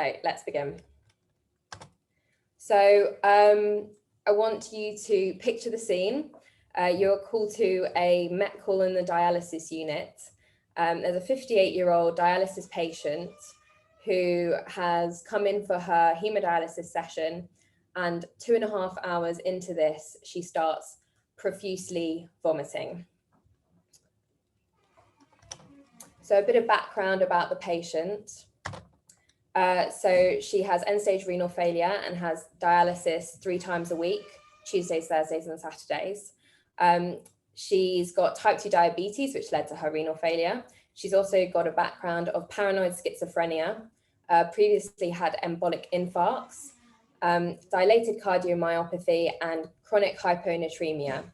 Okay, let's begin. So I want you to picture the scene. You're called to a Met call in the dialysis unit. There's a 58-year-old dialysis patient who has come in for her hemodialysis session, and 2.5 hours into this, she starts profusely vomiting. So a bit of background about the patient. So she has end-stage renal failure and has dialysis 3 times a week, Tuesdays, Thursdays, and Saturdays. She's got type 2 diabetes, which led to her renal failure. She's also got a background of paranoid schizophrenia, previously had embolic infarcts, dilated cardiomyopathy, and chronic hyponatremia.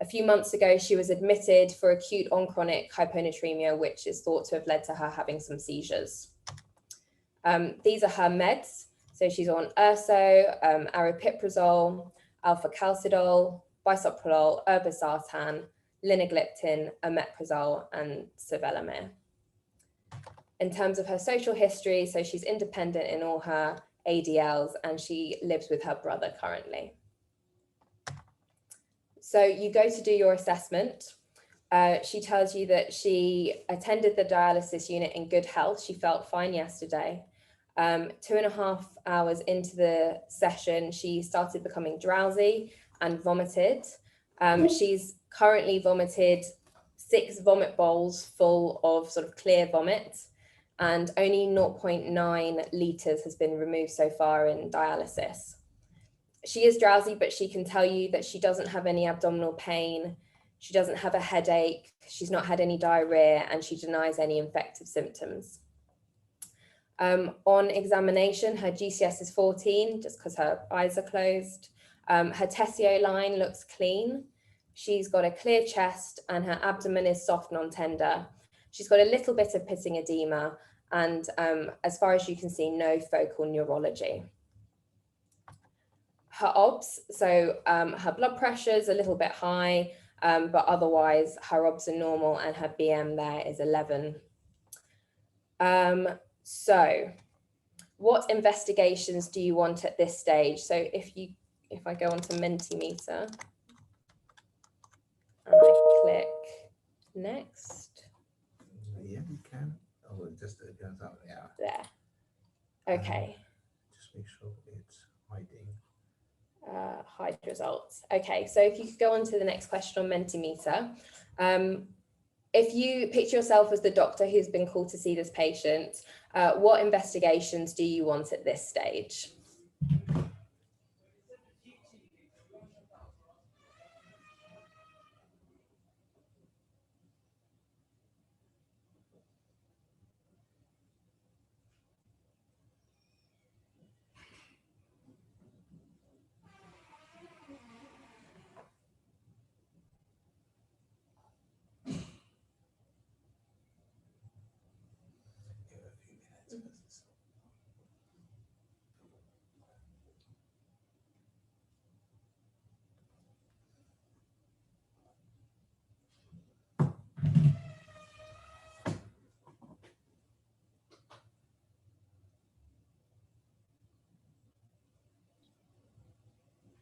A few months ago, she was admitted for acute on-chronic hyponatremia, which is thought to have led to her having some seizures. These are her meds. So she's on urso, aripiprazole, alpha-calcidol, bisoprolol, irbesartan, linagliptin, omeprazole, and sevelamer. In terms of her social history, so she's independent in all her ADLs and she lives with her brother currently. So you go to do your assessment. She tells you that she attended the dialysis unit in good health. She felt fine yesterday. 2.5 hours into the session, she started becoming drowsy and vomited. She's currently vomited 6 vomit bowls full of sort of clear vomit, and only 0.9 litres has been removed so far in dialysis. She is drowsy, but she can tell you that she doesn't have any abdominal pain. She doesn't have a headache. She's not had any diarrhea, and she denies any infective symptoms. On examination, her GCS is 14, just because her eyes are closed. Her Tessio line looks clean. She's got a clear chest and her abdomen is soft, non-tender. She's got a little bit of pitting edema and as far as you can see, no focal neurology. Her OBS, so her blood pressure is a little bit high, but otherwise her OBS are normal and her BM there is 11. So what investigations do you want at this stage? So if I go onto Mentimeter and I click next. Yeah, you can. Oh, it just goes up, yeah. There. Okay. Just make sure it's hiding. Hide results. Okay, so if you could go on to the next question on Mentimeter. If you picture yourself as the doctor who's been called to see this patient, what investigations do you want at this stage?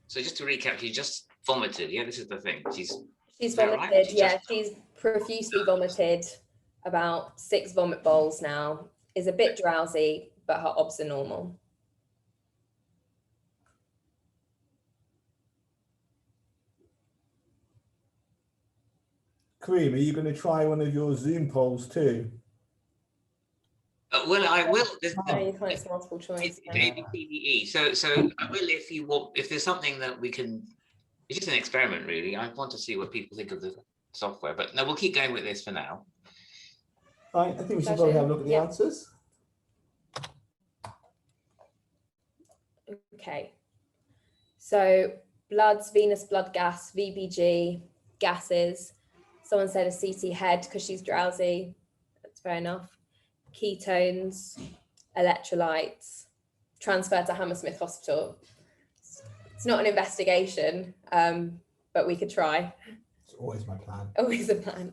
So just to recap, she just vomited. Yeah, this is the thing. She's vomited. Right? She's profusely vomited about 6 vomit bowls now. Is a bit drowsy, but her OBS are normal. Kareem, are you going to try one of your Zoom polls too? Well, I will. No, you can't. It's multiple choice. ABCDE. So I will if you want. If there's something that we can, it's just an experiment, really. I want to see what people think of the software, but no, we'll keep going with this for now. I think we should probably have a look at the answers. Okay. So bloods, venous blood gas, VBG, gases. Someone said a CT head because she's drowsy. That's fair enough. Ketones, electrolytes, transfer to Hammersmith Hospital. It's not an investigation, but we could try. It's always my plan. Always a plan.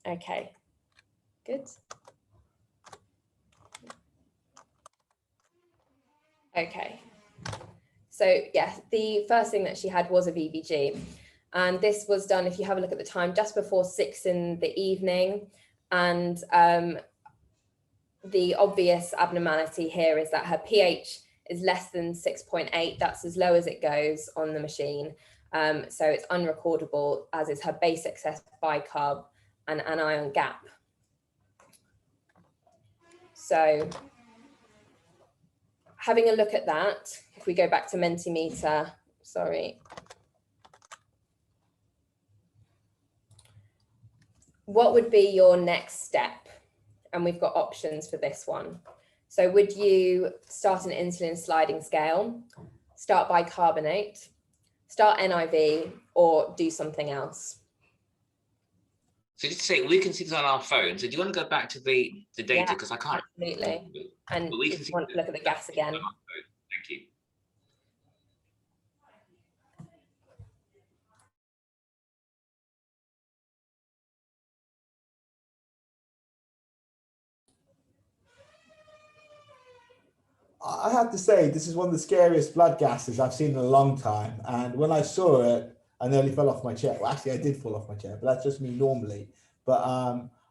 Okay, good. Okay. So yeah, the first thing that she had was a VBG. And this was done, if you have a look at the time, just before 6 in the evening. And the obvious abnormality here is that her pH is less than 6.8. That's as low as it goes on the machine. So it's unrecordable, as is her base excess bicarb and anion gap. So having a look at that, if we go back to Mentimeter, sorry. What would be your next step? And we've got options for this one. So would you start an insulin sliding scale, start bicarbonate, start NIV, or do something else? So just to say, we can see this on our phone. So do you want to go back to the data? Because I can't. Absolutely. And we if you want to look at the gas again. Thank you. I have to say, this is one of the scariest blood gases I've seen in a long time. And when I saw it, I nearly fell off my chair. Well, actually, I did fall off my chair, but that's just me normally. But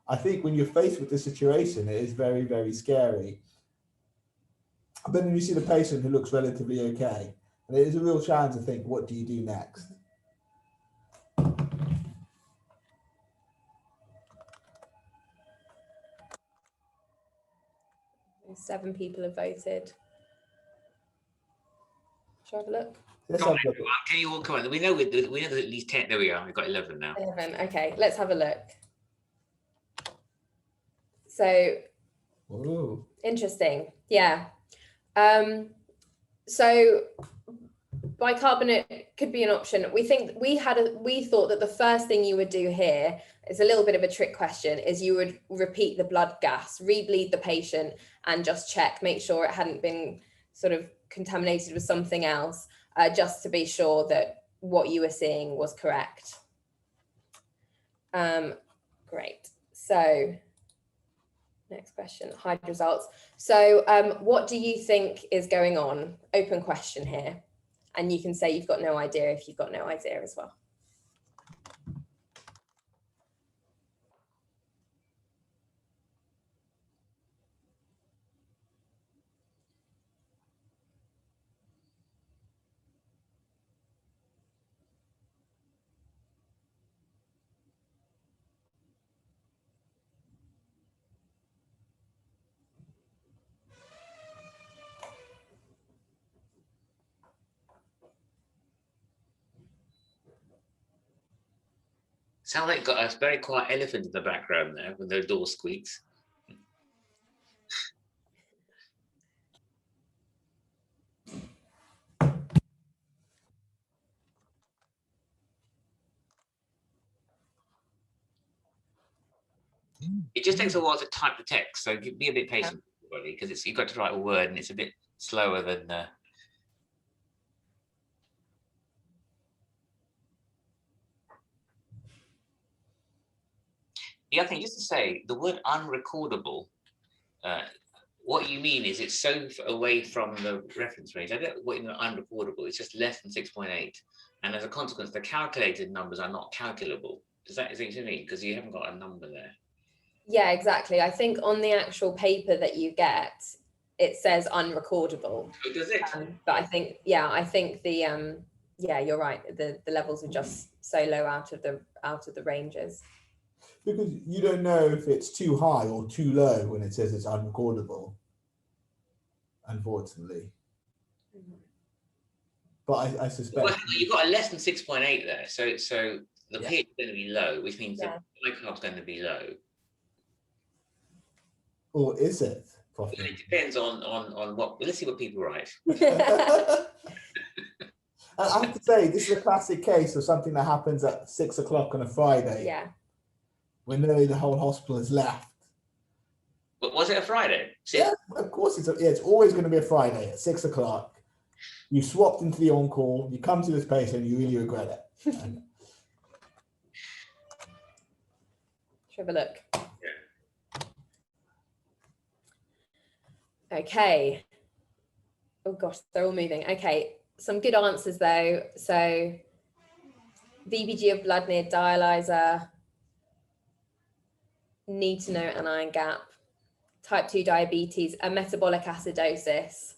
I think when you're faced with this situation, it is very, very scary. But then you see the patient who looks relatively okay. And it is a real challenge to think, what do you do next? 7 people have voted. Shall I have a look? Let's Come have on, a look. can you all come on? We know there's at least 10. There we are. We've got 11 now. 11. Okay, let's have a look. So Ooh. interesting. Yeah. So bicarbonate could be an option. We thought that the first thing you would do here is a little bit of a trick question, is you would repeat the blood gas, rebleed the patient and just check, make sure it hadn't been sort of contaminated with something else, just to be sure that what you were seeing was correct. Great. So next question, hide results. So what do you think is going on? Open question here. And you can say you've got no idea if you've got no idea as well. Sound like got a very quiet elephant in the background there when the door squeaks. It just takes a while to type the text, so be a bit patient, everybody, because you've got to write a word and it's a bit slower than. The other thing, just to say, the word unrecordable, what you mean is it's so away from the reference range. I don't know what you mean unrecordable. It's just less than 6.8. And as a consequence, the calculated numbers are not calculable. Is that what you mean? Because you haven't got a number there. Yeah, exactly. I think on the actual paper that you get, it says unrecordable. Oh, does it? But I think the yeah, you're right. The levels are just so low out of the ranges. Because you don't know if it's too high or too low when it says it's unrecordable, unfortunately. But I suspect. Well, you've got a less than 6.8 there. So the pH is going to be low, which means the bicarb's going to be low. Or is it? Well, it depends on what. Let's see what people write. I have to say, this is a classic case of something that happens at 6 o'clock on a Friday. Yeah. When nearly the whole hospital is left. But was it a Friday? Yeah, of course it's always going to be a Friday at 6 o'clock. You swapped into the on-call, you come to this patient, you really regret it. Let's have a look. Yeah. Okay. Oh gosh, they're all moving. Okay, some good answers though. So VBG of blood near dialyzer, need to know anion gap, type 2 diabetes, a metabolic acidosis.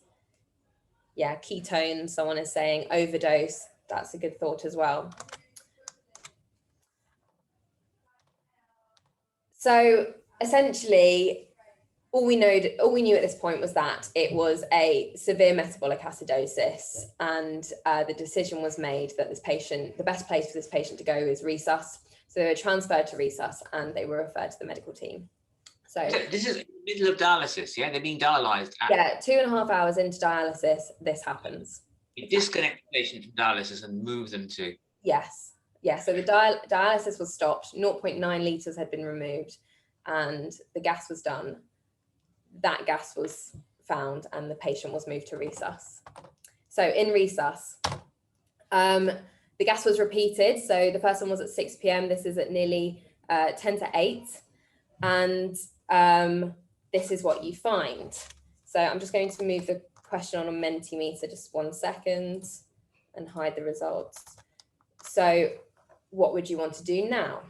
Yeah, ketones, someone is saying overdose. That's a good thought as well. So essentially, all we knew at this point was that it was a severe metabolic acidosis, and the decision was made that this patient, the best place for this patient to go is resus. So they were transferred to resus and they were referred to the medical team. So this is in the middle of dialysis, yeah? They're being dialyzed. Yeah, 2.5 hours into dialysis, this happens. You disconnect the patient from dialysis and move them to. Yes. So the dialysis was stopped, 0.9 litres had been removed, and the gas was done. That gas was found and the patient was moved to resus. So in resus, the gas was repeated. So the first one was at 6 p.m. This is at nearly 10 to 8. And this is what you find. So I'm just going to move the question on a Mentimeter, just 1 second, and hide the results. So what would you want to do now?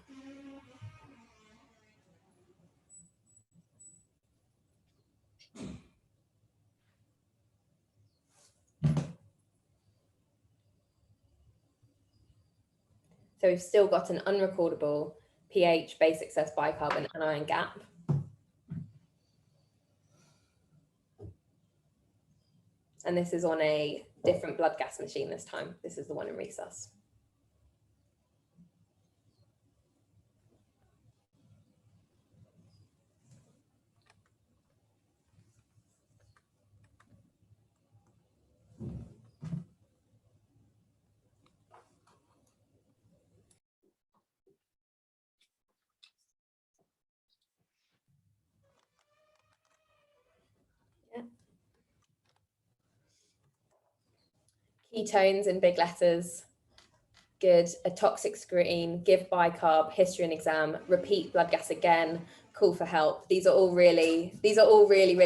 So we've still got an unrecordable pH, base excess bicarb, and anion gap. And this is on a different blood gas machine this time. This is the one in resus. Ketones in big letters, good. A toxic screen, give bicarb, history and exam, repeat blood gas again, call for help. These are all really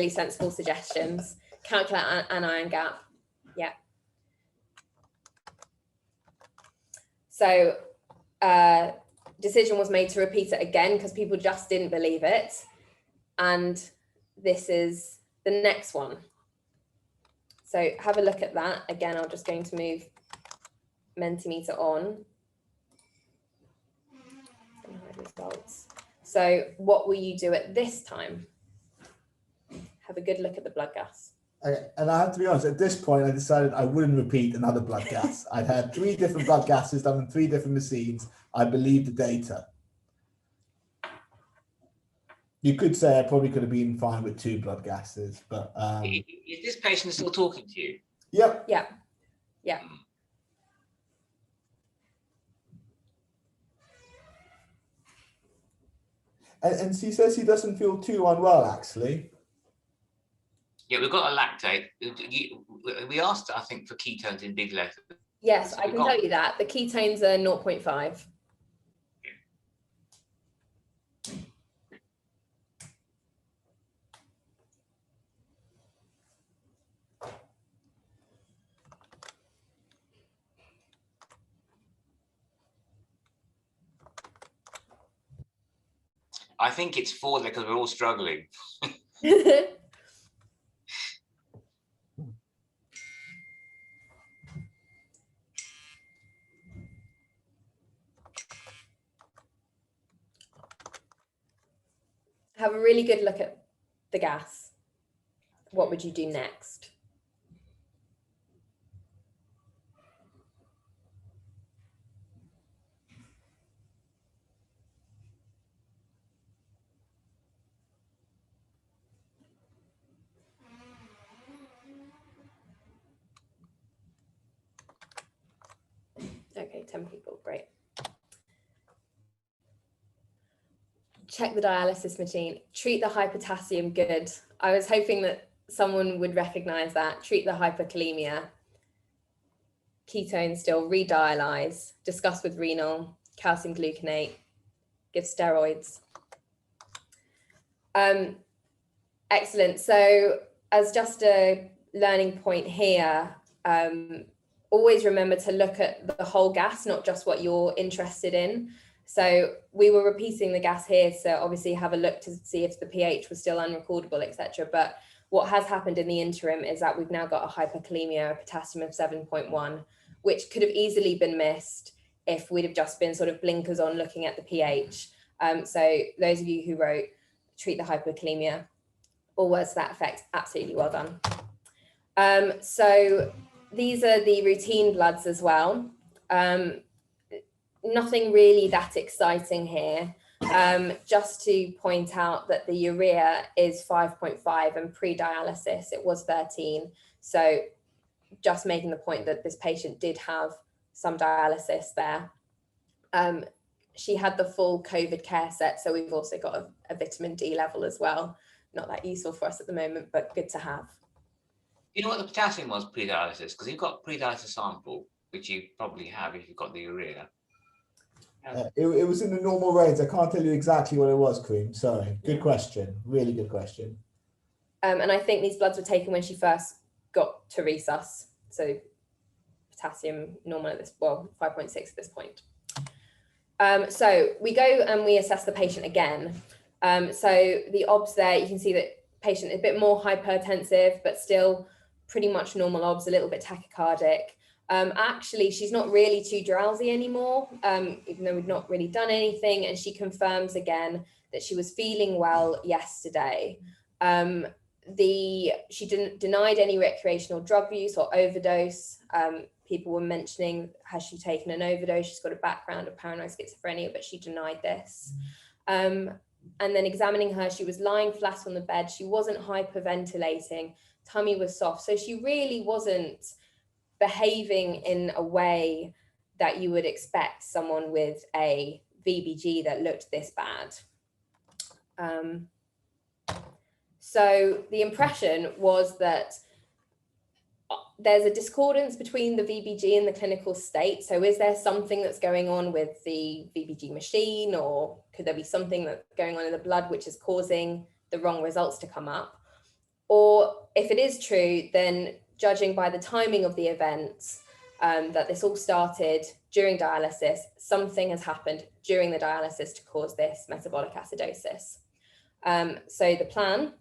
sensible suggestions. Calculate anion gap. Yeah. So decision was made to repeat it again because people just didn't believe it. And this is the next one. So have a look at that. Again, I'm just going to move Mentimeter on. Results. So what will you do at this time? Have a good look at the blood gas. Okay, and I have to be honest, at this point, I decided I wouldn't repeat another blood gas. I'd had 3 different blood gases done in 3 different machines. I believe the data. You could say I probably could have been fine with 2 blood gases, but Is this patient still talking to you? Yep. Yeah. And he says he doesn't feel too unwell, actually. Yeah, we've got a lactate. We asked, I think, for ketones in big letters. Yes, I can tell you that. The ketones are 0.5. I think it's 4 because we're all struggling. Have a really good look at the gas. What would you do next? Okay, 10 people, great. Check the dialysis machine. Treat the hypotassium, good. I was hoping that someone would recognize that. Treat the hyperkalemia. Ketones still, redialyze. Discuss with renal. Calcium gluconate. Give steroids. Excellent. So as just a learning point here, always remember to look at the whole gas, not just what you're interested in. So we were repeating the gas here, so obviously have a look to see if the pH was still unrecordable, etc. But what has happened in the interim is that we've now got a hyperkalemia, a potassium of 7.1, which could have easily been missed if we'd have just been sort of blinkers on looking at the pH. So those of you who wrote treat the hyperkalemia, or words to that effect, absolutely well done. So these are the routine bloods as well. Nothing really that exciting here. Just to point out that the urea is 5.5 and pre-dialysis it was 13. So just making the point that this patient did have some dialysis there. She had the full COVID care set, so we've also got a vitamin D level as well. Not that useful for us at the moment, but good to have. You know what the potassium was pre-dialysis? Because you've got pre-dialysis sample, which you probably have if you've got the urea. It was in the normal range. I can't tell you exactly what it was, Kareem. Sorry. Good question. Really good question. And I think these bloods were taken when she first got to resus. So potassium normal at this, well, 5.6 at this point. So we go and we assess the patient again. So the obs there, you can see that patient is a bit more hypertensive, but still pretty much normal obs, a little bit tachycardic. Actually, she's not really too drowsy anymore, even though we've not really done anything. And she confirms again that she was feeling well yesterday. She didn't denied any recreational drug use or overdose. People were mentioning, has she taken an overdose? She's got a background of paranoid schizophrenia, but she denied this. And then examining her, she was lying flat on the bed. She wasn't hyperventilating. Tummy was soft. So she really wasn't behaving in a way that you would expect someone with a VBG that looked this bad. So the impression was that there's a discordance between the VBG and the clinical state. So is there something that's going on with the VBG machine, or could there be something that's going on in the blood which is causing the wrong results to come up? Or if it is true, then judging by the timing of the events, that this all started during dialysis, something has happened during the dialysis to cause this metabolic acidosis. So the plan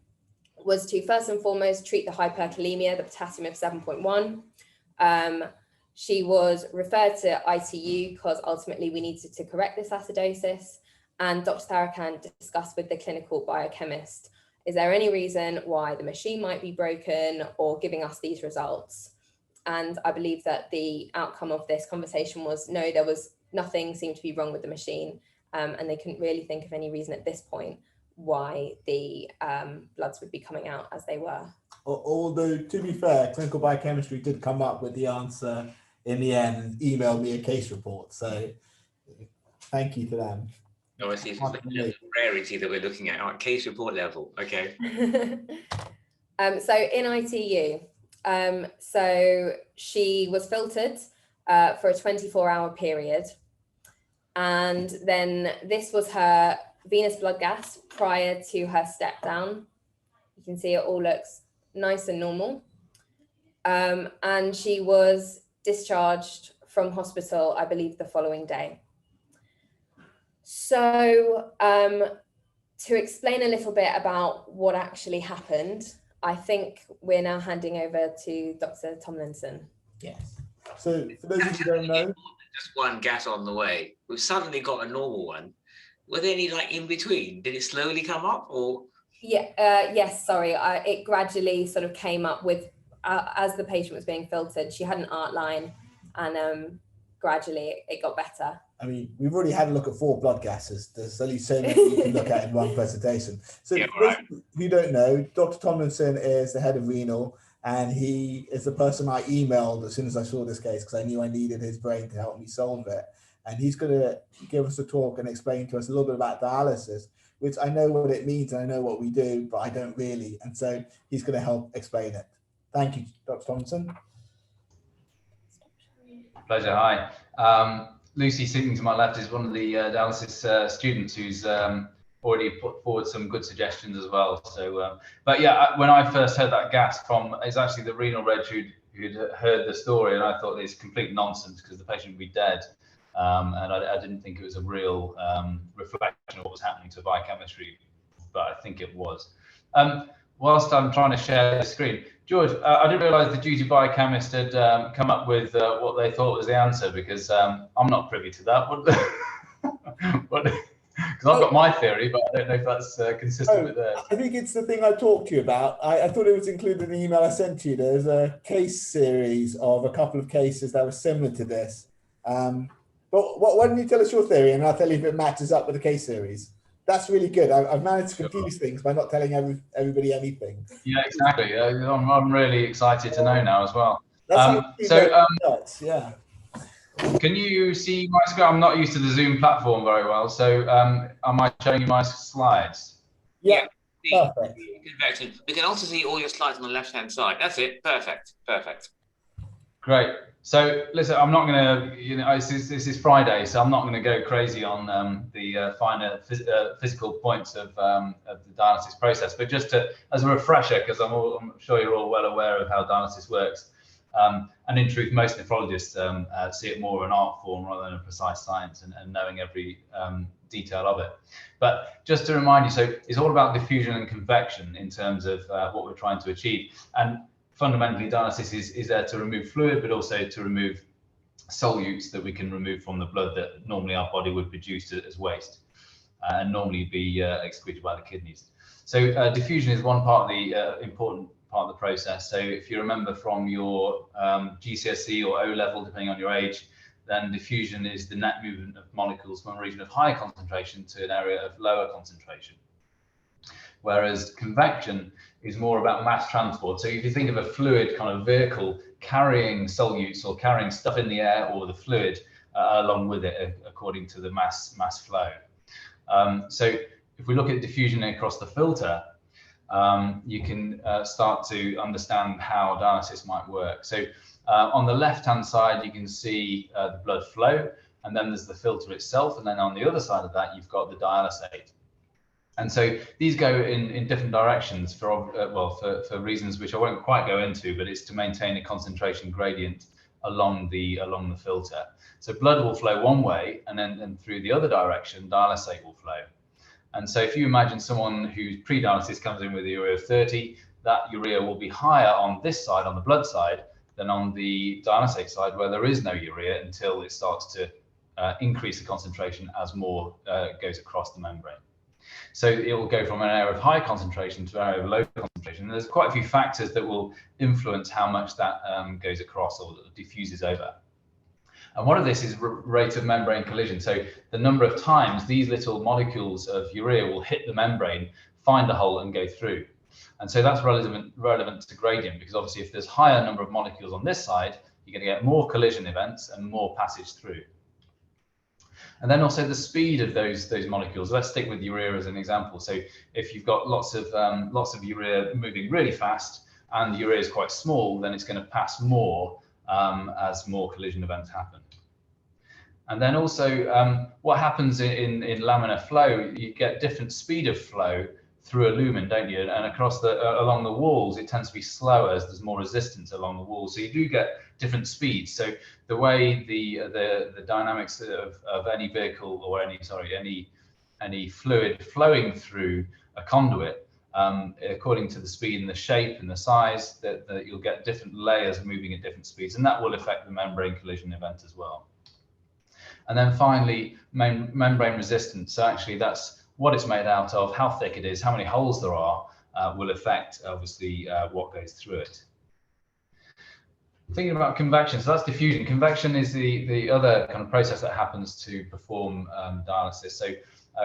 was to first and foremost treat the hyperkalemia, the potassium of 7.1. She was referred to ITU because ultimately we needed to correct this acidosis. And Dr. Tarakan discussed with the clinical biochemist, is there any reason why the machine might be broken or giving us these results? And I believe that the outcome of this conversation was no, there was nothing seemed to be wrong with the machine. And they couldn't really think of any reason at this point why the bloods would be coming out as they were. Although, to be fair, clinical biochemistry did come up with the answer in the end and emailed me a case report. So thank you to them. No, I see. It's a rarity that we're looking at. Right, case report level. Okay. So in ITU, so she was filtered for a 24-hour period. And then this was her venous blood gas prior to her step down. You can see it all looks nice and normal. And she was discharged from hospital, I believe, the following day. So to explain a little bit about what actually happened, I think we're now handing over to Dr. Tomlinson. Yes. So for those of you who don't know, just one gas on the way. We've suddenly got a normal one. Were there any like in between? Did it slowly come up, or? Yeah. Yes. Sorry. It gradually sort of came up with as the patient was being filtered. She had an art line, and gradually it got better. I mean, we've already had a look at 4 blood gases. There's only so many you can look at in one presentation. So Yeah, for those who you don't know, Dr. Tomlinson is the head of renal, and he is the person I emailed as soon as I saw this case because I knew I needed his brain to help me solve it. And he's going to give us a talk and explain to us a little bit about dialysis, which I know what it means and I know what we do, but I don't really. And so he's going to help explain it. Thank you, Dr. Tomlinson. Pleasure. Hi. Lucy sitting to my left is one of the dialysis students who's one already put forward some good suggestions as well. So, but yeah, when I first heard that gas from, it's actually the renal reg who'd heard the story, and I thought it's complete nonsense because the patient would be dead. And I didn't think it was a real reflection of what was happening to biochemistry, but I think it was. Whilst I'm trying to share the screen, George, I didn't realise the duty biochemist had come up with what they thought was the answer, because I'm not privy to that. Because I've got my theory, but I don't know if that's consistent with theirs. I think it's the thing I talked to you about. I thought it was included in the email I sent to you. There's a case series of a couple of cases that were similar to this. But why don't you tell us your theory, and I'll tell you if it matches up with the case series. That's really good. I've managed to confuse things by not telling everybody anything. Yeah, exactly. I'm really excited to know now as well. That's yeah. Can you see my screen? I'm not used to the Zoom platform very well, so am I showing you my slides? Yeah, perfect. Convection. We can also see all your slides on the left-hand side. That's it. Perfect. Perfect. Great. So listen, I'm not going to, this is Friday, so I'm not going to go crazy on the finer physical points of the dialysis process, but just as a refresher, because I'm sure you're all well aware of how dialysis works. And in truth, most nephrologists see it more of an art form rather than a precise science, and knowing every detail of it. But just to remind you, so it's all about diffusion and convection in terms of what we're trying to achieve. And fundamentally, dialysis is there to remove fluid, but also to remove solutes that we can remove from the blood that normally our body would produce as waste and normally be excreted by the kidneys. So diffusion is one part of the important part of the process. So if you remember from your GCSE or O level, depending on your age, then diffusion is the net movement of molecules from a region of higher concentration to an area of lower concentration. Whereas convection is more about mass transport. So if you think of a fluid kind of vehicle carrying solutes or carrying stuff in the air or the fluid along with it according to the mass flow. So if we look at diffusion across the filter, you can start to understand how dialysis might work. So on the left-hand side, you can see the blood flow, and then there's the filter itself. And then on the other side of that, you've got the dialysate. And so these go in different directions for reasons which I won't quite go into, but it's to maintain a concentration gradient along the filter. So blood will flow one way, and then through the other direction, dialysate will flow. And so if you imagine someone who's pre-dialysis comes in with a urea of 30, that urea will be higher on this side, on the blood side, than on the dialysate side, where there is no urea until it starts to increase the concentration as more goes across the membrane. So it will go from an area of high concentration to an area of low concentration. And there's quite a few factors that will influence how much that goes across or diffuses over. And one of this is rate of membrane collision. So the number of times these little molecules of urea will hit the membrane, find a hole and go through. And so that's relevant to gradient, because obviously if there's higher number of molecules on this side, you're going to get more collision events and more passage through. And then also the speed of those molecules. Let's stick with urea as an example. So if you've got lots of urea moving really fast and the urea is quite small, then it's going to pass more as more collision events happen. And then also what happens in laminar flow, you get different speed of flow through a lumen, don't you? And across along the walls, it tends to be slower as there's more resistance along the walls. So you do get different speeds. So the way the dynamics of any vehicle or any fluid flowing through a conduit, according to the speed and the shape and the size, that you'll get different layers moving at different speeds, and that will affect the membrane collision event as well. And then finally, membrane resistance. So actually that's what it's made out of, how thick it is, how many holes there are, will affect obviously what goes through it. Thinking about convection, so that's diffusion. Convection is the other kind of process that happens to perform dialysis. So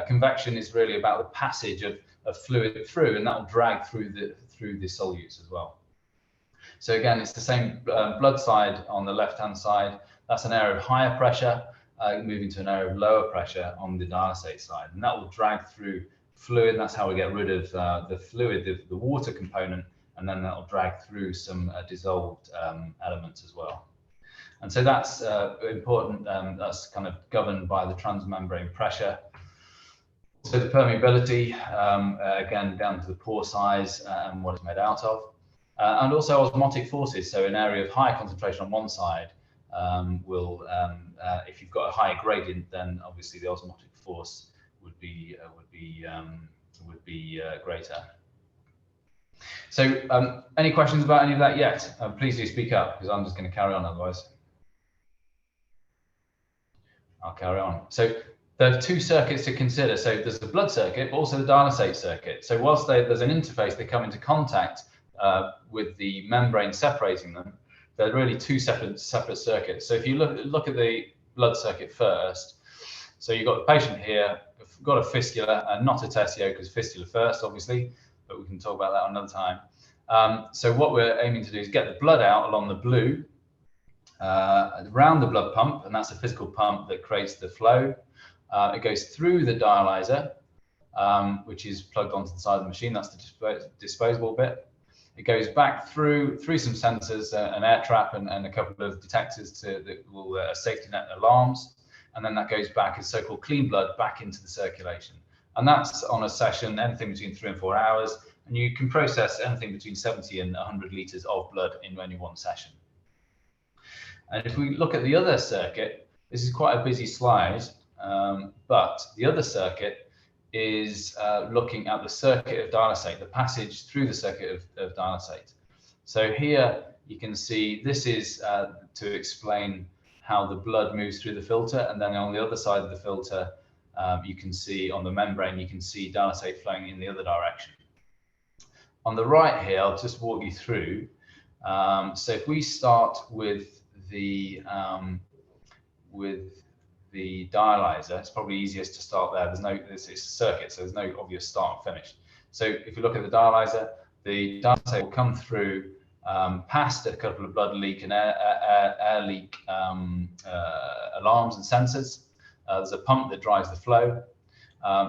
convection is really about the passage of fluid through, and that will drag through the solutes as well. So again, it's the same blood side on the left-hand side. That's an area of higher pressure, moving to an area of lower pressure on the dialysate side, and that will drag through fluid. That's how we get rid of the fluid, the water component, and then that will drag through some dissolved elements as well. And so that's important. That's kind of governed by the transmembrane pressure. So the permeability, again, down to the pore size and what it's made out of. And also osmotic forces. So an area of high concentration on one side will, if you've got a higher gradient, then obviously the osmotic force would be greater. So any questions about any of that yet? Please do speak up, because I'm just going to carry on otherwise. I'll carry on. So there are two circuits to consider. So there's the blood circuit, but also the dialysate circuit. So whilst there's an interface, they come into contact with the membrane separating them, they're really two separate circuits. So if you look at the blood circuit first, so you've got the patient here, got a fistula and not a tessio, because fistula first, obviously, but we can talk about that another time. So what we're aiming to do is get the blood out along the blue, around the blood pump, and that's a physical pump that creates the flow. It goes through the dialyzer, which is plugged onto the side of the machine. That's the disposable bit. It goes back through some sensors, an air trap, and a couple of detectors that will safety net alarms, and then that goes back as so-called clean blood back into the circulation. And that's on a session, anything between 3 and 4 hours, and you can process anything between 70 and 100 litres of blood in only one session. And if we look at the other circuit, this is quite a busy slide, but the other circuit is looking at the circuit of dialysate, the passage through the circuit of dialysate. So here you can see this is to explain how the blood moves through the filter, and then on the other side of the filter, you can see on the membrane, you can see dialysate flowing in the other direction. On the right here, I'll just walk you through. So if we start with the dialyzer, it's probably easiest to start there. It's a circuit, so there's no obvious start and finish. So if you look at the dialysate will come through past a couple of blood leak and air leak alarms and sensors. There's a pump that drives the flow.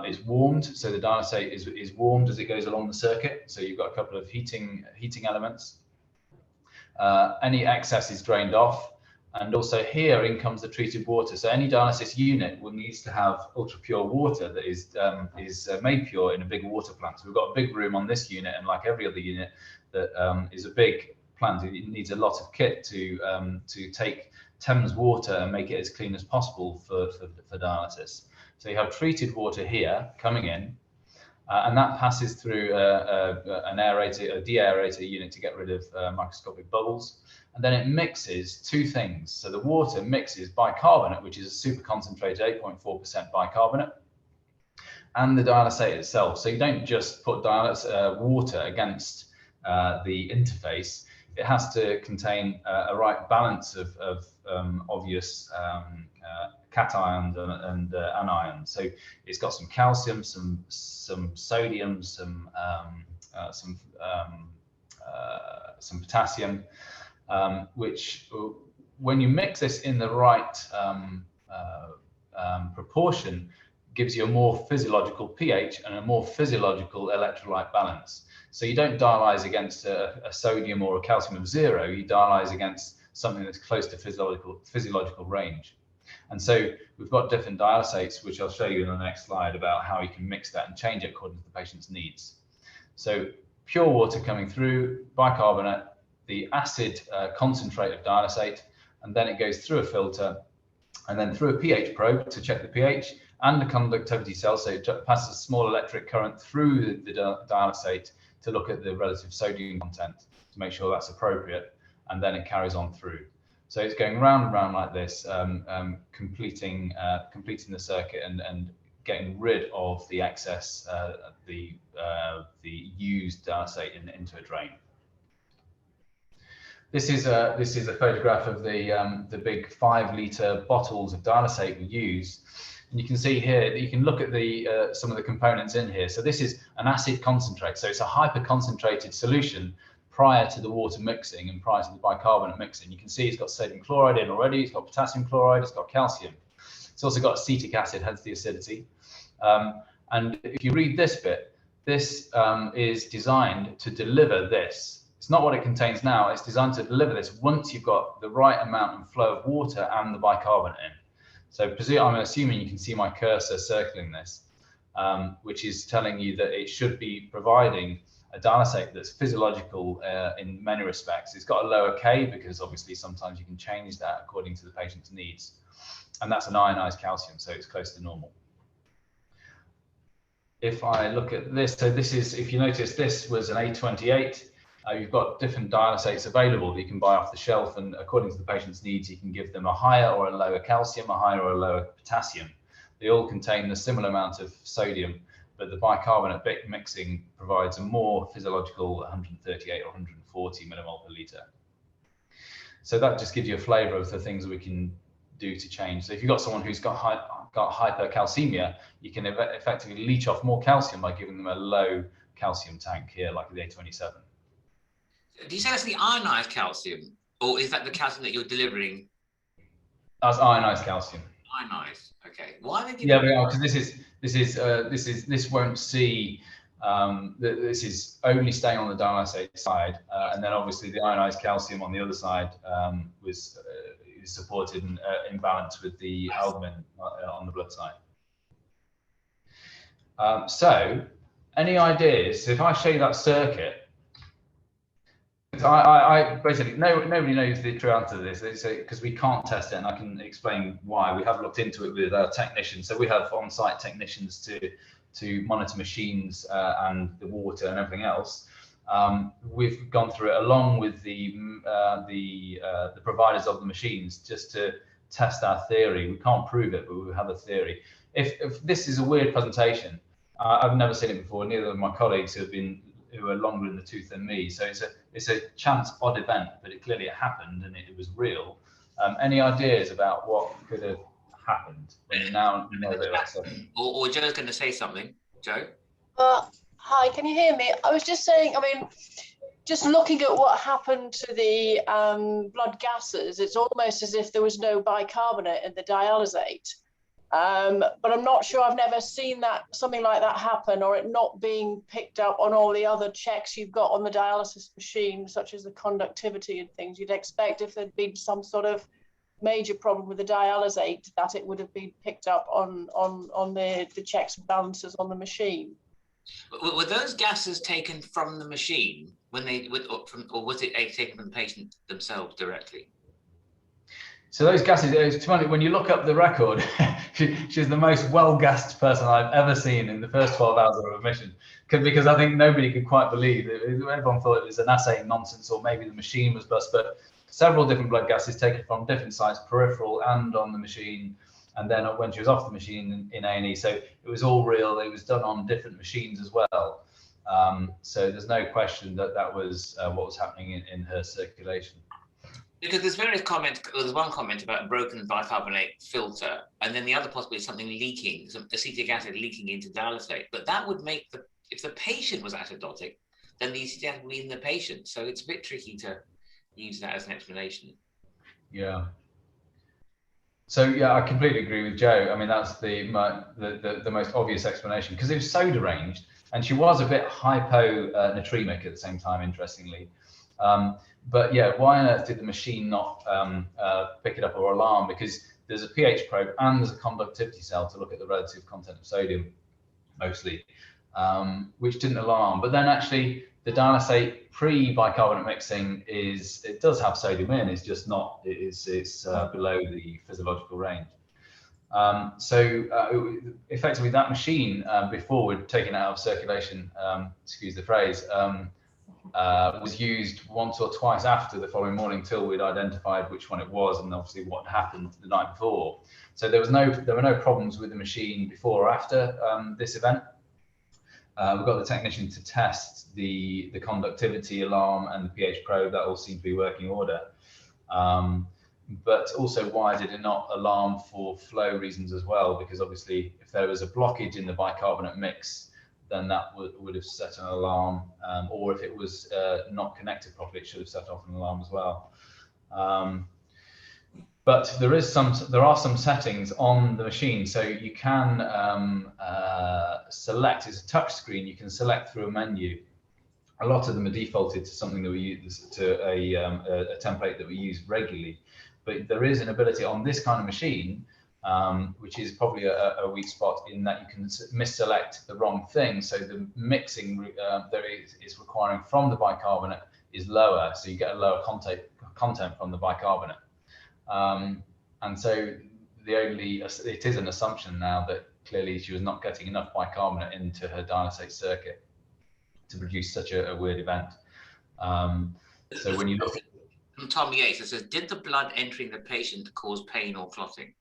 It's warmed, so the dialysate is warmed as it goes along the circuit. So you've got a couple of heating elements. Any excess is drained off. And also here in comes the treated water. So any dialysis unit will need to have ultra pure water that is made pure in a big water plant. So we've got a big room on this unit, and like every other unit that is a big plant, it needs a lot of kit to take Thames water and make it as clean as possible for dialysis. So you have treated water here coming in, and that passes through an aerator, a de-aerator unit to get rid of microscopic bubbles. And then it mixes two things. So the water mixes bicarbonate, which is a super concentrated 8.4% bicarbonate, and the dialysate itself. So you don't just put water against the interface. It has to contain a right balance of obvious cations and anions. So it's got some calcium, some sodium, some potassium, which, when you mix this in the right proportion, gives you a more physiological pH and a more physiological electrolyte balance. So you don't dialyze against a sodium or a calcium of 0, you dialyze against something that's close to physiological range. And so we've got different dialysates, which I'll show you in the next slide, about how you can mix that and change it according to the patient's needs. So pure water coming through, bicarbonate, the acid concentrate of dialysate, and then it goes through a filter and then through a pH probe to check the pH and the conductivity cell. So it passes a small electric current through the dialysate to look at the relative sodium content to make sure that's appropriate, and then it carries on through. So it's going round and round like this, completing the circuit and getting rid of the excess, the used dialysate into a drain. This is a photograph of the big 5-litre bottles of dialysate we use, and you can see here that you can look at the some of the components in here. So this is an acid concentrate, so it's a hyper concentrated solution prior to the water mixing and prior to the bicarbonate mixing. You can see it's got sodium chloride in already, it's got potassium chloride, it's got calcium. It's also got acetic acid, hence the acidity. And if you read this bit, this is designed to deliver this. It's not what it contains now, it's designed to deliver this once you've got the right amount and flow of water and the bicarbonate in. So I'm assuming you can see my cursor circling this. which is telling you that it should be providing a dialysate that's physiological in many respects. It's got a lower K because obviously sometimes you can change that according to the patient's needs. And that's an ionized calcium, so it's close to normal. If I look at this, so this is, if you notice, this was an A28. You've got different dialysates available that you can buy off the shelf, and according to the patient's needs, you can give them a higher or a lower calcium, a higher or a lower potassium. They all contain a similar amount of sodium, but the bicarbonate mixing provides a more physiological 138 or 140 millimole per litre. So that just gives you a flavour of the things that we can do to change. So if you've got someone who's got hypercalcemia, you can effectively leach off more calcium by giving them a low calcium tank here, like the A27. Do you say that's the ionized calcium, or is that the calcium that you're delivering? That's ionized calcium. Ionized. Okay. Why are they? Yeah, because this won't see. This is only staying on the dialysate side, and then obviously the ionized calcium on the other side is supported in balance with the albumin on the blood side. So, any ideas? If I show you that circuit, I basically nobody knows the true answer to this because we can't test it, and I can explain why. We have looked into it with our technicians, so we have on-site technicians to monitor machines and the water and everything else. We've gone through it along with the providers of the machines just to test our theory. We can't prove it, but we have a theory. If this is a weird presentation, I've never seen it before. Neither of my colleagues who are longer in the tooth than me. So it's a chance odd event, but it clearly happened and it was real. Any ideas about what could have happened? Now you know that. Or Joe's going to say something. Joe? Hi, can you hear me? I was just saying, I mean, just looking at what happened to the blood gases, it's almost as if there was no bicarbonate in the dialysate. But I'm not sure, I've never seen something like that happen, or it not being picked up on all the other checks you've got on the dialysis machine, such as the conductivity and things. You'd expect if there'd been some sort of major problem with the dialysate that it would have been picked up on the checks and balances on the machine. Were those gases taken from the machine when or was it taken from the patient themselves directly? So those gases, it's funny, when you look up the record, she's the most well-gassed person I've ever seen in the first 12 hours of admission, because I think nobody could quite believe it. Everyone thought it was an assay nonsense, or maybe the machine was bust, but several different blood gases taken from different sites, peripheral and on the machine, and then when she was off the machine in A&E. So it was all real. It was done on different machines as well. So there's no question that that was what was happening in her circulation. Because there's various comments. There's one comment about a broken bicarbonate filter, and then the other possibly is something leaking, some acetic acid leaking into dialysate. But that would make if the patient was acidotic, then the acetic acid would be in the patient. So it's a bit tricky to use that as an explanation. Yeah. So yeah, I completely agree with Joe. I mean, that's the most obvious explanation, because it was so deranged, and she was a bit hyponatremic at the same time, interestingly. But yeah, why on earth did the machine not pick it up or alarm? Because there's a pH probe and there's a conductivity cell to look at the relative content of sodium, mostly, which didn't alarm. But then actually, the dialysate pre-bicarbonate mixing it does have sodium in. It's just not. It's below the physiological range. So effectively, that machine before we'd taken it out of circulation, excuse the phrase. Was used once or twice after the following morning till we'd identified which one it was and obviously what happened the night before. So there were no problems with the machine before or after this event. We've got the technician to test the conductivity alarm and the pH probe. That all seemed to be working order. But also, why did it not alarm for flow reasons as well? Because obviously, if there was a blockage in the bicarbonate mix, then that would have set an alarm, or if it was not connected properly, it should have set off an alarm as well. But there are some settings on the machine, so you can select. It's a touch screen. You can select through a menu. A lot of them are defaulted to something that we use, to a template that we use regularly. But there is an ability on this kind of machine which is probably a weak spot in that you can misselect the wrong thing. So the mixing that is requiring from the bicarbonate is lower, so you get a lower content from the bicarbonate. And so it is an assumption now that clearly she was not getting enough bicarbonate into her dialysate circuit to produce such a weird event. So when you look at Tom Yates, it says, did the blood entering the patient cause pain or clotting?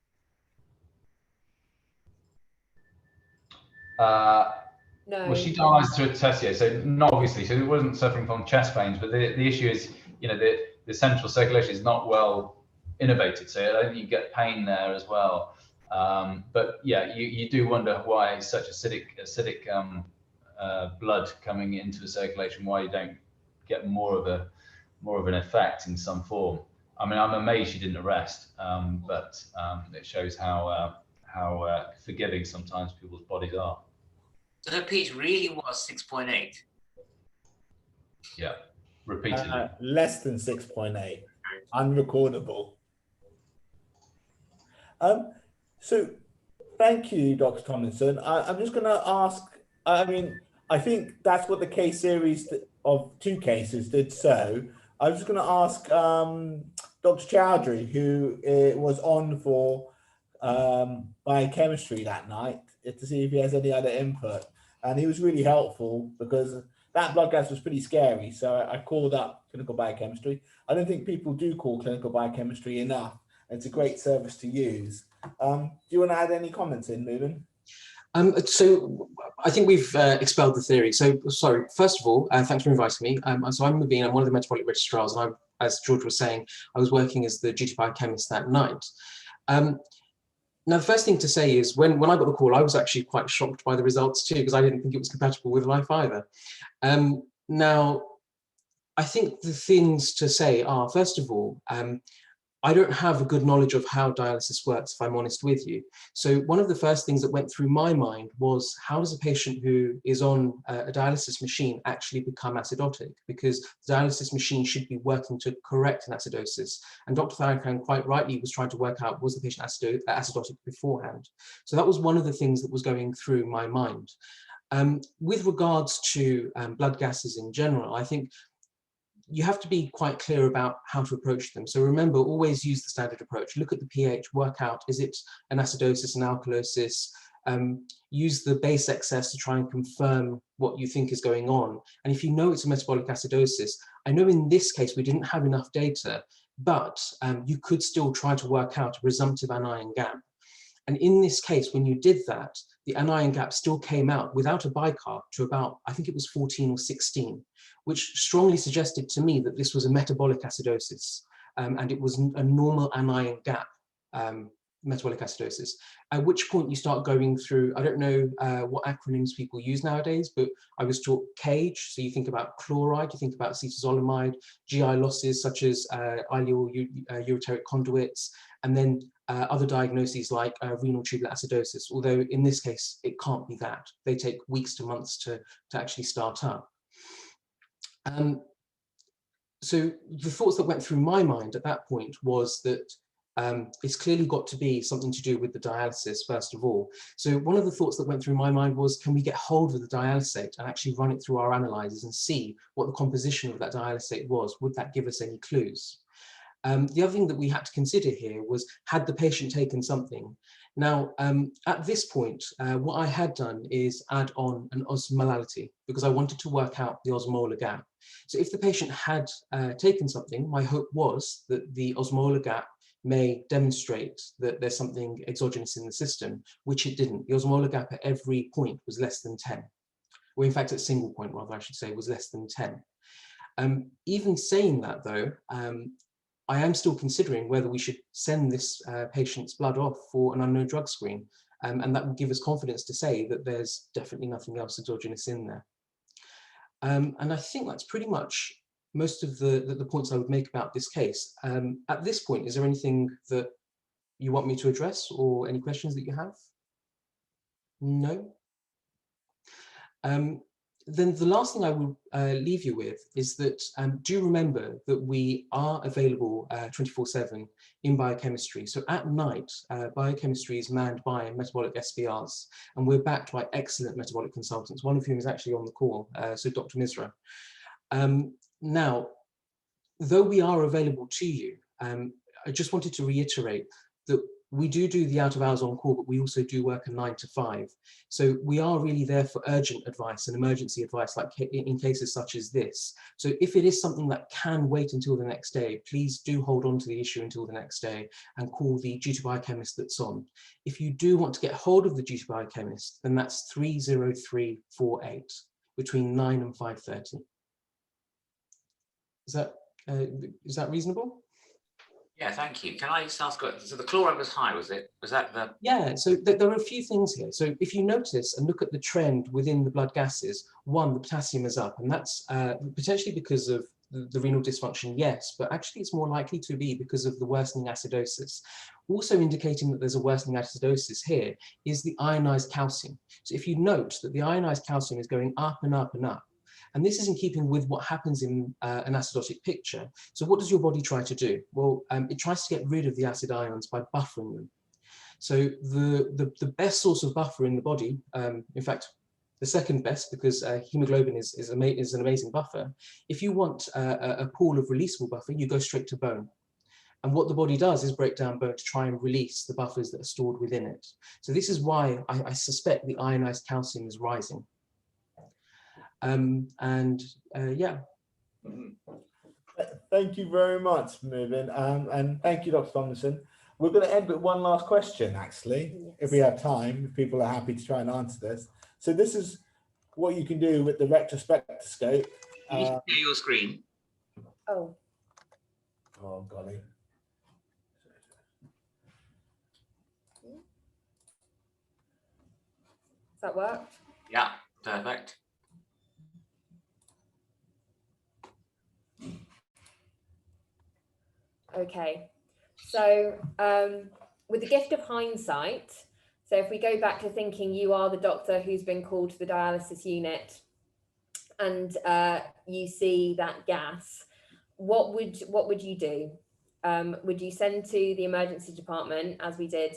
No. Well, she dialyzed through a Tessier, so not obviously, so it wasn't suffering from chest pains, but the issue is, you know, the central circulation is not well innervated, so I don't think you get pain there as well. But yeah, you do wonder why such acidic blood coming into the circulation, why you don't get more of an effect in some form. I mean, I'm amazed she didn't arrest, but it shows how forgiving sometimes people's bodies are. So her pH really was 6.8. Yeah, repeatedly. Less than 6.8, unrecordable. So thank you, Dr. Tomlinson. I'm just going to ask, I mean, I think that's what the case series of 2 cases did. So I was just going to ask Dr. Chowdhury, who was on for biochemistry that night, to see if he has any other input. And he was really helpful because that blood gas was pretty scary. So I called up clinical biochemistry. I don't think people do call clinical biochemistry enough. It's a great service to use. Do you want to add any comments in, Mubin? So I think we've expelled the theory. So sorry, first of all, thanks for inviting me. So I'm Mubin, I'm one of the metabolic registrars, and as George was saying, I was working as the duty biochemist that night. Now, the first thing to say is when I got the call, I was actually quite shocked by the results too, because I didn't think it was compatible with life either. Now, I think the things to say are, first of all, I don't have a good knowledge of how dialysis works, if I'm honest with you. So one of the first things that went through my mind was, how does a patient who is on a dialysis machine actually become acidotic? Because the dialysis machine should be working to correct an acidosis. And Dr. Farrakhan quite rightly was trying to work out, was the patient acidotic beforehand? So that was one of the things that was going through my mind. With regards to blood gases in general, I think you have to be quite clear about how to approach them. So remember, always use the standard approach. Look at the pH, work out, is it an acidosis, an alkalosis? Use the base excess to try and confirm what you think is going on. And if you know it's a metabolic acidosis, I know in this case we didn't have enough data, but you could still try to work out a resumptive anion gap. And in this case, when you did that, the anion gap still came out without a bicarb to about, I think it was 14 or 16, which strongly suggested to me that this was a metabolic acidosis, and it was a normal anion gap metabolic acidosis. At which point you start going through, I don't know what acronyms people use nowadays, but I was taught CAGE, so you think about chloride, you think about acetazolamide, GI losses such as ileal ureteric conduits, and then other diagnoses like renal tubular acidosis, although in this case, it can't be that. They take weeks to months to actually start up. So the thoughts that went through my mind at that point was that it's clearly got to be something to do with the dialysis, first of all. So one of the thoughts that went through my mind was, can we get hold of the dialysate and actually run it through our analyzers and see what the composition of that dialysate was? Would that give us any clues? The other thing that we had to consider here was, had the patient taken something? Now, at this point, what I had done is add on an osmolality because I wanted to work out the osmolar gap. So if the patient had taken something, my hope was that the osmolar gap may demonstrate that there's something exogenous in the system, which it didn't. The osmolar gap at every point was less than 10. Or in fact, at single point, rather, I should say, was less than 10. Even saying that, though, I am still considering whether we should send this patient's blood off for an unknown drug screen, and that will give us confidence to say that there's definitely nothing else exogenous in there. And I think that's pretty much most of the points I would make about this case. At this point, is there anything that you want me to address or any questions that you have? No? then the last thing I will leave you with is that do remember that we are available 24/7 in biochemistry. So at night, biochemistry is manned by metabolic SBRs, and we're backed by excellent metabolic consultants, one of whom is actually on the call, so Dr. Misra. Now, though we are available to you, I just wanted to reiterate that we do the out of hours on call, but we also do work a 9 to 5. So we are really there for urgent advice and emergency advice, like in cases such as this. So if it is something that can wait until the next day, please do hold on to the issue until the next day and call the duty biochemist that's on. If you do want to get hold of the duty biochemist, then that's 30348 between 9 and 5:30. Is that reasonable? Yeah, thank you. Can I just ask, so the chloride was high, was it? Was that the... Yeah, so there are a few things here. So if you notice and look at the trend within the blood gases, one, the potassium is up, and that's potentially because of the renal dysfunction, yes, but actually it's more likely to be because of the worsening acidosis. Also indicating that there's a worsening acidosis here is the ionized calcium. So if you note that the ionized calcium is going up and up and up, and this is in keeping with what happens in an acidotic picture. So what does your body try to do? Well, it tries to get rid of the acid ions by buffering them. So the best source of buffer in the body, in fact, the second best, because hemoglobin is an amazing buffer. If you want a pool of releasable buffer, you go straight to bone. And what the body does is break down bone to try and release the buffers that are stored within it. So this is why I suspect the ionized calcium is rising. Yeah. Thank you very much, Mubin, and thank you, Dr. Tomlinson. We're going to end with one last question, actually, Yes. if we have time, if people are happy to try and answer this. So this is what you can do with the rectospectroscope. You need to clear your screen. Oh, Oh, golly. does that work? Yeah, perfect. Okay, so with the gift of hindsight, so if we go back to thinking you are the doctor who's been called to the dialysis unit and you see that gas, what would you do? Would you send to the emergency department as we did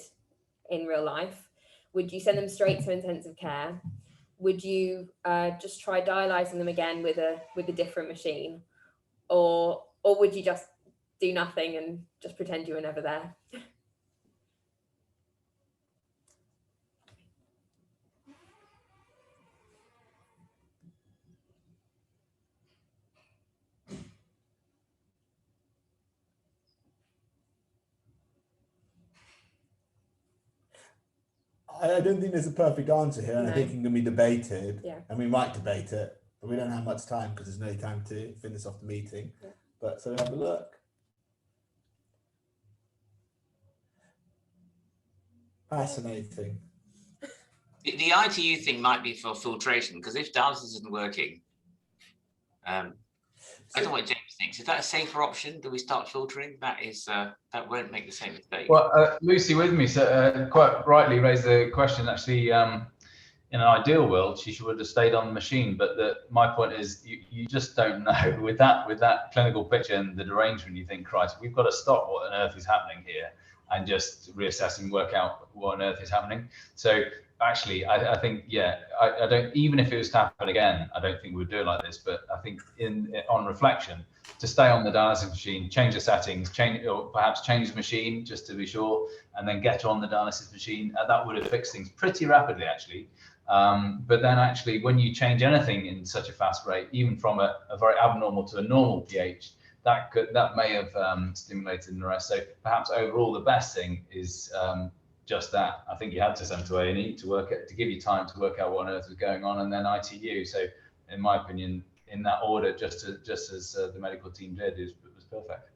in real life? Would you send them straight to intensive care? Would you just try dialyzing them again with a different machine, or would you just do nothing and just pretend you were never there? I don't think there's a perfect answer here, and I No. think it can be debated, Yeah. and we might debate it, but we don't have much time because there's no time to finish off the meeting. Yeah. But so have a look. Fascinating. The ITU thing might be for filtration, because if dialysis isn't working, I don't know what James thinks. Is that a safer option? Do we start filtering? That is, that won't make the same mistake. Well, Lucy with me quite rightly raised the question. Actually, in an ideal world, she would have stayed on the machine. But my point is, you just don't know with that clinical picture and the derangement. You think, Christ, we've got to stop what on earth is happening here and just reassess and work out what on earth is happening. So actually, I think, yeah, I don't, even if it was to happen again, I don't think we'd do it like this. But I think on reflection, to stay on the dialysis machine, change the settings, or perhaps change the machine just to be sure, and then get on the dialysis machine, that would have fixed things pretty rapidly, actually. But then actually, when you change anything in such a fast rate, even from a very abnormal to a normal pH, that may have stimulated the rest. So perhaps overall, the best thing is just that. I think you had to send to A&E to give you time to work out what on earth was going on, and then ITU. So in my opinion, in that order, just as the medical team did, was perfect.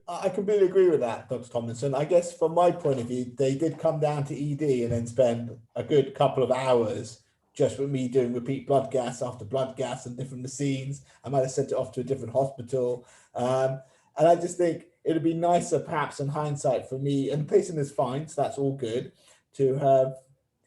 I completely agree with that, Dr. Tomlinson. I guess from my point of view, they did come down to ED and then spend a good couple of hours just with me doing repeat blood gas after blood gas and different machines. I might have sent it off to a different hospital. And I just think it would be nicer, perhaps in hindsight, for me, and the patient is fine, so that's all good, to have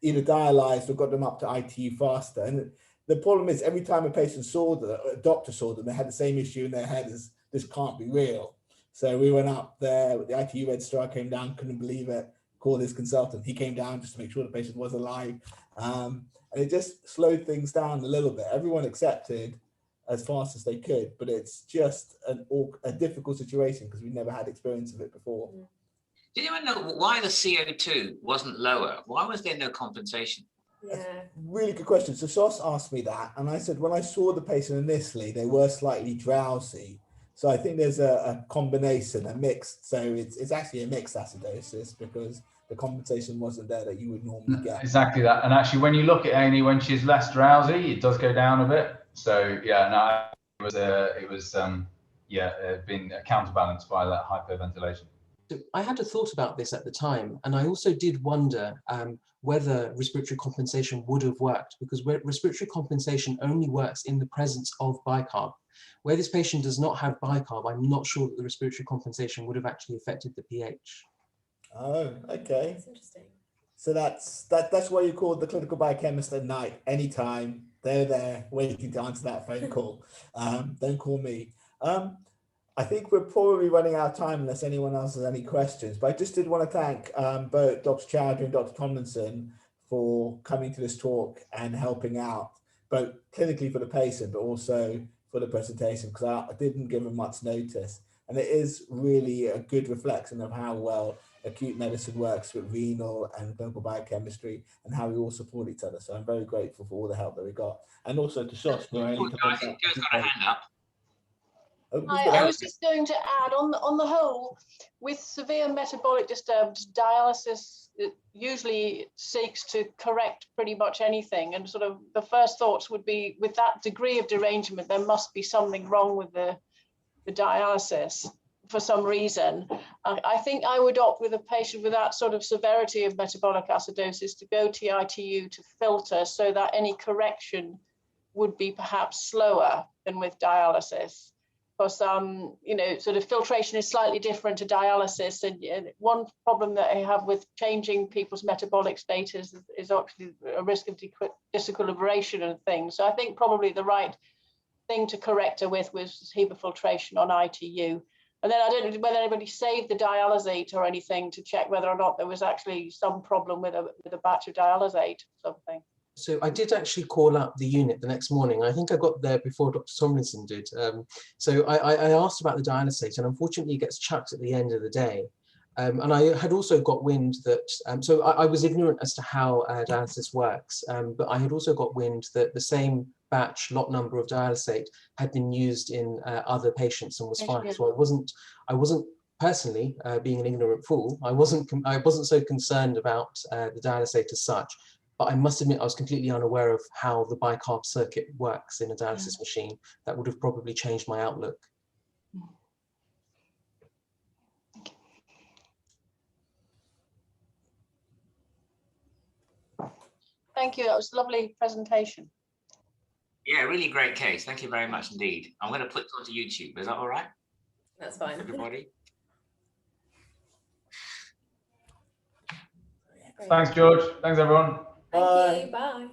either dialyzed or got them up to ITU faster. And the problem is every time a patient saw them, a doctor saw them, they had the same issue in their head as this can't be real. So we went up there with the ITU registrar, came down, couldn't believe it, called his consultant. He came down just to make sure the patient was alive. And it just slowed things down a little bit. Everyone accepted as fast as they could, but it's just a difficult situation because we never had experience of it before. Did anyone know why the CO2 wasn't lower? Why was there no compensation? Yeah. Really good question. So Sos asked me that, and I said when I saw the patient initially, they were slightly drowsy. So I think there's a combination, a mixed. So it's actually a mixed acidosis because the compensation wasn't there that you would normally get. Exactly that. And actually, when you look at Amy, when she's less drowsy, it does go down a bit. So yeah, no, it was being counterbalanced by that hyperventilation. So I had a thought about this at the time, and I also did wonder whether respiratory compensation would have worked, because respiratory compensation only works in the presence of bicarb. Where this patient does not have bicarb, I'm not sure that the respiratory compensation would have actually affected the pH. Oh, okay. That's interesting. So that's why you call the clinical biochemist at night, anytime. They're there waiting to answer that phone call. Don't call me. I think we're probably running out of time unless anyone else has any questions. But I just did want to thank both Dr. Chowdhury and Dr. Tomlinson for coming to this talk and helping out, both clinically for the patient, but also for the presentation, because I didn't give them much notice. And it is really a good reflection of how well acute medicine works with renal and clinical biochemistry and how we all support each other. So I'm very grateful for all the help that we got. And also to Shosh. I think Joe's got a hand up. I was just going to add on the whole, with severe metabolic disturbance, dialysis usually seeks to correct pretty much anything. And sort of the first thoughts would be, with that degree of derangement, there must be something wrong with the dialysis for some reason. I think I would opt with a patient with that sort of severity of metabolic acidosis to go to ITU to filter so that any correction would be perhaps slower than with dialysis. Because sort of filtration is slightly different to dialysis, and one problem that I have with changing people's metabolic status is actually a risk of disequilibration and things. So I think probably the right thing to correct her with was hemofiltration on ITU. And then I don't know whether anybody saved the dialysate or anything to check whether or not there was actually some problem with a batch of dialysate or something. So I did actually call up the unit the next morning. I think I got there before Dr. Tomlinson did. So I asked about the dialysate, and unfortunately it gets chucked at the end of the day. And I had also got wind that, so I was ignorant as to how dialysis works, but I had also got wind that the same batch lot number of dialysate had been used in other patients and was fine. So I wasn't personally being an ignorant fool. I wasn't so concerned about the dialysate as such. But I must admit, I was completely unaware of how the bicarb circuit works in a dialysis machine. That would have probably changed my outlook. Thank you. That was a lovely presentation. Yeah, really great case. Thank you very much indeed. I'm going to put it onto YouTube. Is that all right? That's fine. Everybody? Thanks, George. Thanks, everyone. Thank you. Bye.